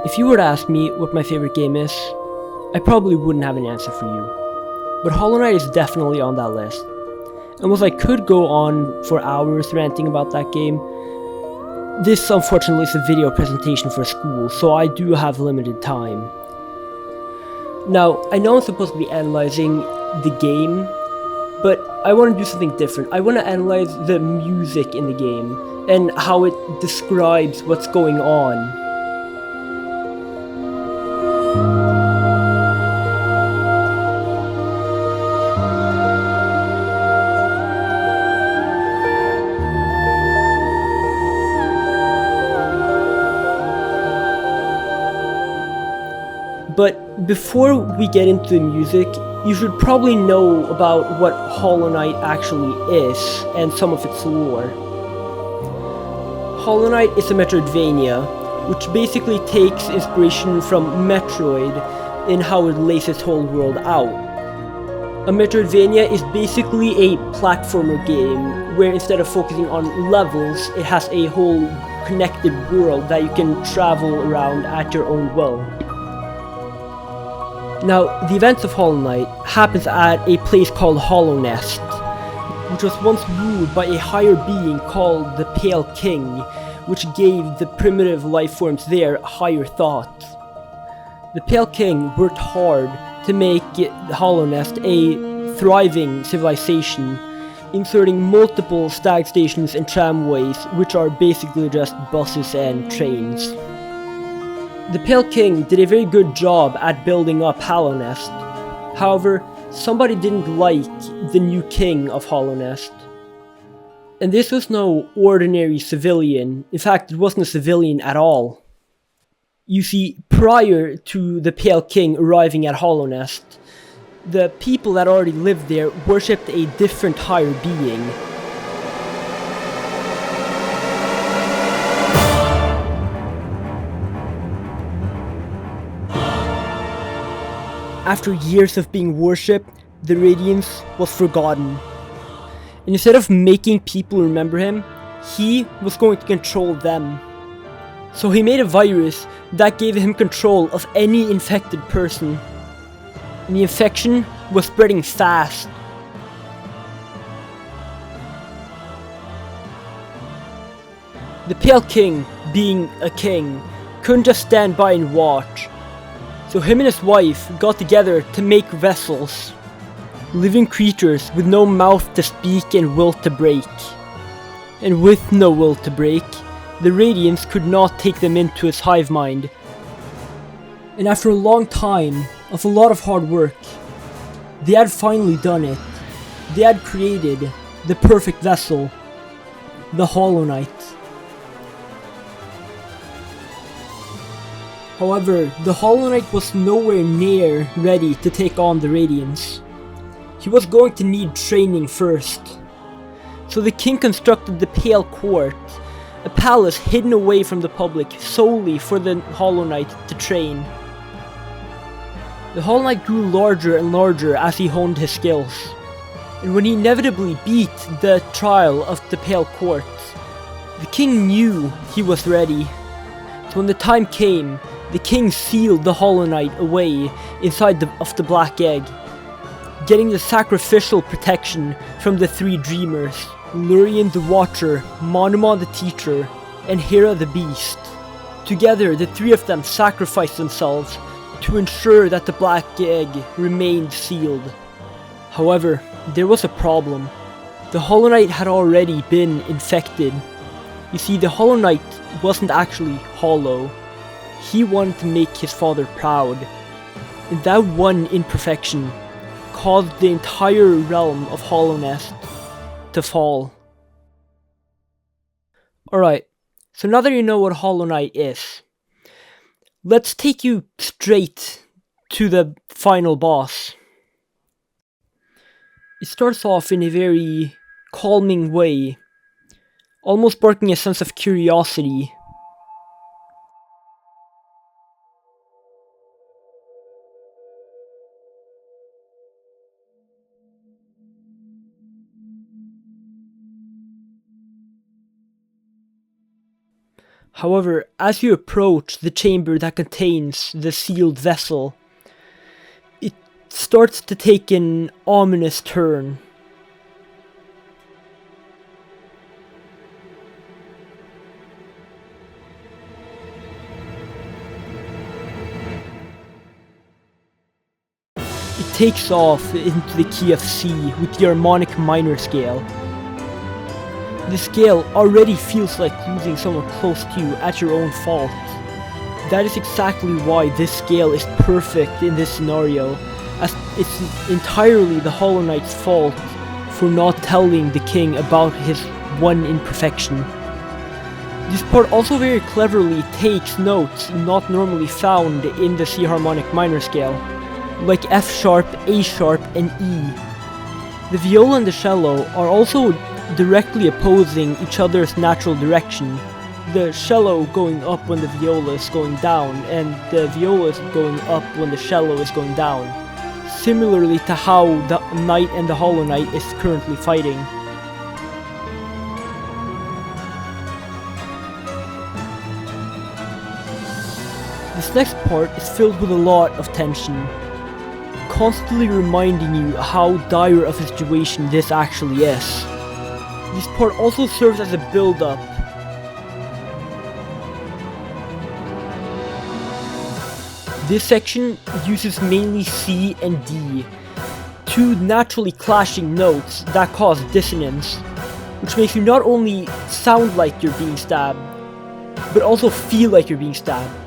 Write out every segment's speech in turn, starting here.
If you were to ask me what my favorite game is, I probably wouldn't have an answer for you. But Hollow Knight is definitely on that list. And whilst I could go on for hours ranting about that game, this unfortunately is a video presentation for school, so I do have limited time. Now, I know I'm supposed to be analyzing the game, but I want to do something different. I want to analyze the music in the game and how it describes what's going on. But before we get into the music, you should probably know about what Hollow Knight actually is and some of its lore. Hollow Knight is a Metroidvania, which basically takes inspiration from Metroid in how it lays its whole world out. A Metroidvania is basically a platformer game where instead of focusing on levels, it has a whole connected world that you can travel around at your own will. Now, the events of Hollow Knight happens at a place called Hollow Nest, which was once ruled by a higher being called the Pale King, which gave the primitive life forms there higher thoughts. The Pale King worked hard to make Hollow Nest a thriving civilization, inserting multiple stag stations and tramways, which are basically just buses and trains. The Pale King did a very good job at building up Hollow Nest. However, somebody didn't like the new king of Hollow Nest. And this was no ordinary civilian. In fact, it wasn't a civilian at all. You see, prior to the Pale King arriving at Hollow Nest, the people that already lived there worshipped a different higher being. After years of being worshipped, the radiance was forgotten. And instead of making people remember him, he was going to control them. So he made a virus that gave him control of any infected person. And the infection was spreading fast. The Pale King, being a king, couldn't just stand by and watch. So him and his wife got together to make vessels, living creatures with no mouth to speak and will to break. And with no will to break, the radiance could not take them into its hive mind. And after a long time of a lot of hard work, they had finally done it. They had created the perfect vessel, the Hollow Knight. However, the Hollow Knight was nowhere near ready to take on the Radiance. He was going to need training first. So the king constructed the Pale Court, a palace hidden away from the public solely for the Hollow Knight to train. The Hollow Knight grew larger and larger as he honed his skills. And when he inevitably beat the trial of the Pale Court, the king knew he was ready. So when the time came, the king sealed the Hollow Knight away inside of the Black Egg, getting the sacrificial protection from the three dreamers, Lurien the Watcher, Monumon the Teacher, and Hera the Beast. Together, the three of them sacrificed themselves to ensure that the Black Egg remained sealed. However, there was a problem. The Hollow Knight had already been infected. You see, the Hollow Knight wasn't actually hollow. He wanted to make his father proud, and that one imperfection caused the entire realm of Hollow Nest to fall. Alright, so now that you know what Hollow Knight is, let's take you straight to the final boss. It starts off in a very calming way, almost sparking a sense of curiosity. However, as you approach the chamber that contains the sealed vessel, it starts to take an ominous turn. It takes off into the key of C with the harmonic minor scale. The scale already feels like losing someone close to you at your own fault. That is exactly why this scale is perfect in this scenario, as it's entirely the Hollow Knight's fault for not telling the king about his one imperfection. This part also very cleverly takes notes not normally found in the C harmonic minor scale, like F sharp, A sharp, and E. The viola and the cello are also directly opposing each other's natural direction. The cello going up when the viola is going down, and the viola is going up when the cello is going down. Similarly to how the Knight and the Hollow Knight is currently fighting. This next part is filled with a lot of tension, constantly reminding you how dire of a situation this actually is. This part also serves as a build-up. This section uses mainly C and D, two naturally clashing notes that cause dissonance, which makes you not only sound like you're being stabbed, but also feel like you're being stabbed.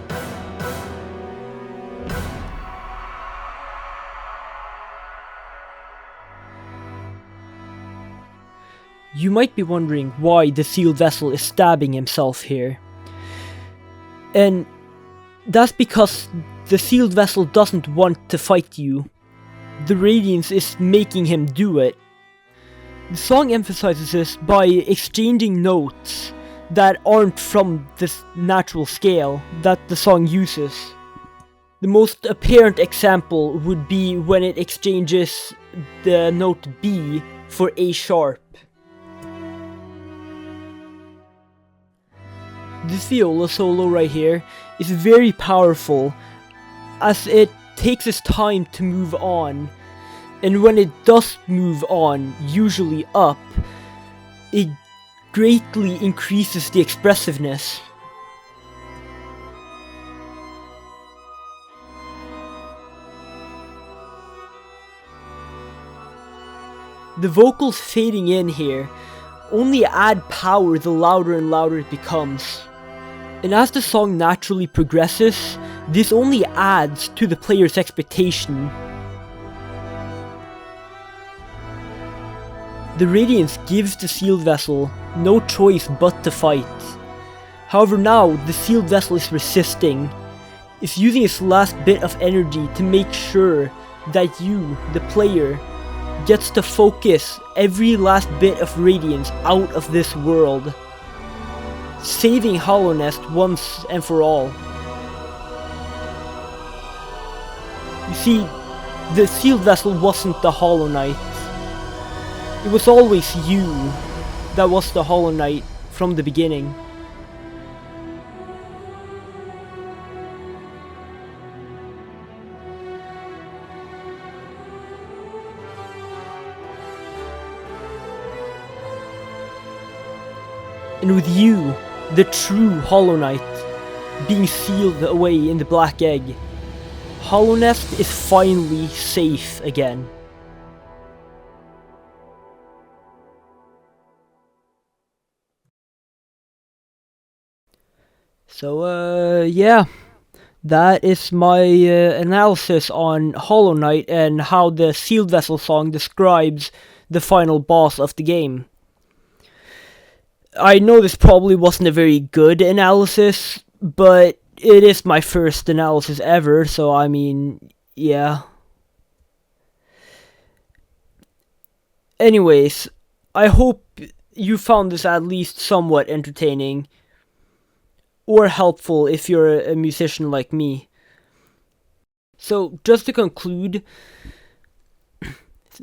You might be wondering why the sealed vessel is stabbing himself here. And that's because the sealed vessel doesn't want to fight you. The radiance is making him do it. The song emphasizes this by exchanging notes that aren't from this natural scale that the song uses. The most apparent example would be when it exchanges the note B for A sharp. This viola solo right here is very powerful, as it takes its time to move on, and when it does move on, usually up, it greatly increases the expressiveness. The vocals fading in here only add power the louder and louder it becomes. And as the song naturally progresses, this only adds to the player's expectation. The radiance gives the sealed vessel no choice but to fight. However, now the sealed vessel is resisting. It's using its last bit of energy to make sure that you, the player, gets to focus every last bit of radiance out of this world, saving Hollownest once and for all. You see, the sealed vessel wasn't the Hollow Knight. It was always you that was the Hollow Knight from the beginning. And with you, the true Hollow Knight, being sealed away in the Black Egg, Hollownest is finally safe again. So, yeah, that is my analysis on Hollow Knight and how the Sealed Vessel song describes the final boss of the game. I know this probably wasn't a very good analysis, but it is my first analysis ever, so I mean, yeah. Anyways, I hope you found this at least somewhat entertaining, or helpful if you're a musician like me. So, just to conclude,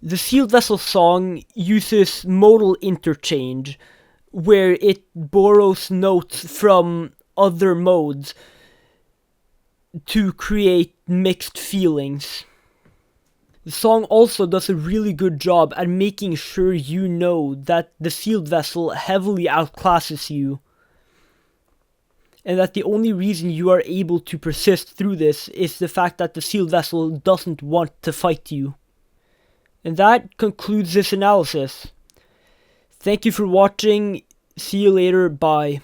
the Sealed Vessel song uses modal interchange, where it borrows notes from other modes to create mixed feelings. The song also does a really good job at making sure you know that the sealed vessel heavily outclasses you, and that the only reason you are able to persist through this is the fact that the sealed vessel doesn't want to fight you. And that concludes this analysis. Thank you for watching. See you later. Bye.